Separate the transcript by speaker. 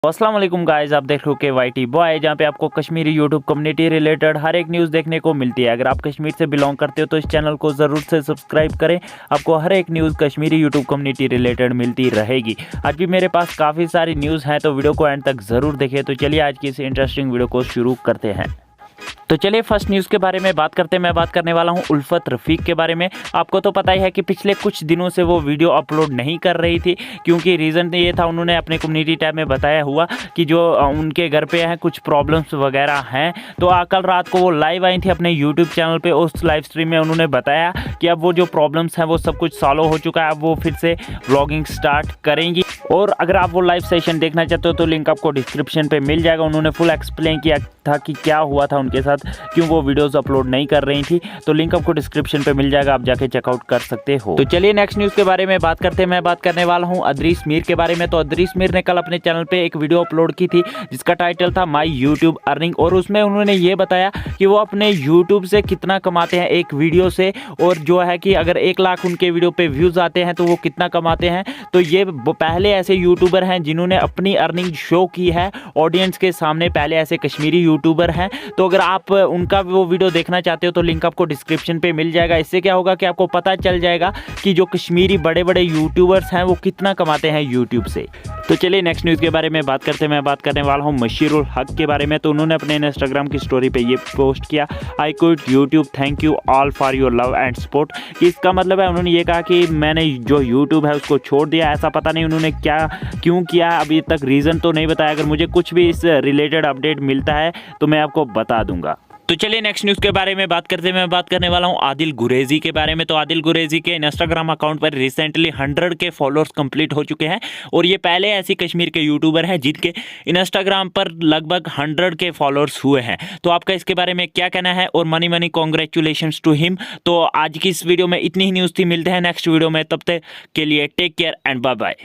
Speaker 1: अस्सलाम वालेकुम गाइस, आप देख रहे हो के वाई बॉय, जहाँ पे आपको कश्मीरी यूट्यूब कम्युनिटी रिलेटेड हर एक न्यूज़ देखने को मिलती है। अगर आप कश्मीर से बिलोंग करते हो तो इस चैनल को ज़रूर से सब्सक्राइब करें, आपको हर एक news Kashmiri YouTube community related मिलती रहेगी। आज भी मेरे पास काफ़ी सारी न्यूज़ हैं, तो वीडियो को एंड तक ज़रूर देखें। तो चलिए आज की इस इंटरेस्टिंग वीडियो को शुरू करते हैं। तो चलिए फर्स्ट न्यूज़ के बारे में बात करते हैं। मैं बात करने वाला हूं उल्फत रफ़ीक के बारे में। आपको तो पता ही है कि पिछले कुछ दिनों से वो वीडियो अपलोड नहीं कर रही थी, क्योंकि रीज़न ये था, उन्होंने अपने कम्युनिटी टैब में बताया हुआ कि जो उनके घर पे हैं कुछ प्रॉब्लम्स वगैरह हैं। तो कल रात को वो लाइव आई थी अपने यूट्यूब चैनल पे। उस लाइव स्ट्रीम में उन्होंने बताया कि अब वो जो प्रॉब्लम्स हैं वो सब कुछ सॉल्व हो चुका है, अब वो फिर से व्लॉगिंग स्टार्ट करेंगी। और अगर आप वो लाइव सेशन देखना चाहते हो तो लिंक आपको डिस्क्रिप्शन पे मिल जाएगा। उन्होंने फुल एक्सप्लेन किया था कि क्या हुआ था उनके साथ, क्यों वो वीडियोस अपलोड नहीं कर रही थी। तो लिंक आपको डिस्क्रिप्शन पे मिल जाएगा, आप जाके चेकआउट कर सकते हो। तो चलिए नेक्स्ट न्यूज़ के बारे में बात करते हैं। मैं बात करने वाला हूँ अदरीस मीर के बारे में। तो अदरीस मीर ने कल अपने चैनल पे एक वीडियो अपलोड की थी जिसका टाइटल था माई यूट्यूब अर्निंग, और उसमें उन्होंने ये बताया कि वो अपने यूट्यूब से कितना कमाते हैं एक वीडियो से, और जो है कि अगर 1 लाख उनके वीडियो पे व्यूज़ आते हैं तो वो कितना कमाते हैं। तो ये पहले ऐसे यूट्यूबर हैं जिन्होंने अपनी अर्निंग शो की है ऑडियंस के सामने, पहले ऐसे कश्मीरी यूट्यूबर हैं। तो अगर आप उनका वो वीडियो देखना चाहते हो तो लिंक आपको डिस्क्रिप्शन पे मिल जाएगा। इससे क्या होगा कि आपको पता चल जाएगा कि जो कश्मीरी बड़े बड़े यूट्यूबर्स हैं वो कितना कमाते हैं यूट्यूब से। तो चलिए नेक्स्ट न्यूज़ के बारे में बात करते हैं। मैं बात करने वाला हूँ मशीरुल हक के बारे में। तो उन्होंने अपने इंस्टाग्राम की स्टोरी पे ये पोस्ट किया, I quit YouTube, thank you all for your love and support. इसका मतलब है, उन्होंने ये कहा कि मैंने जो यूट्यूब है उसको छोड़ दिया। ऐसा पता नहीं उन्होंने क्या क्यों किया, अभी तक रीज़न तो नहीं बताया। अगर मुझे कुछ भी इस रिलेटेड अपडेट मिलता है तो मैं आपको बता दूंगा। तो चलिए नेक्स्ट न्यूज़ के बारे में बात करते हैं। मैं बात करने वाला हूं आदिल गुरेजी के बारे में। तो आदिल गुरेजी के इंस्टाग्राम अकाउंट पर रिसेंटली 100 के फॉलोअर्स कंप्लीट हो चुके हैं, और ये पहले ऐसी कश्मीर के यूट्यूबर हैं जिनके इंस्टाग्राम पर लगभग 100 के फॉलोअर्स हुए हैं। तो आपका इसके बारे में क्या कहना है, और money money congratulations to him. तो आज की इस वीडियो में इतनी ही न्यूज़ थी, मिलते हैं नेक्स्ट वीडियो में, तब तक के लिए take care and bye bye.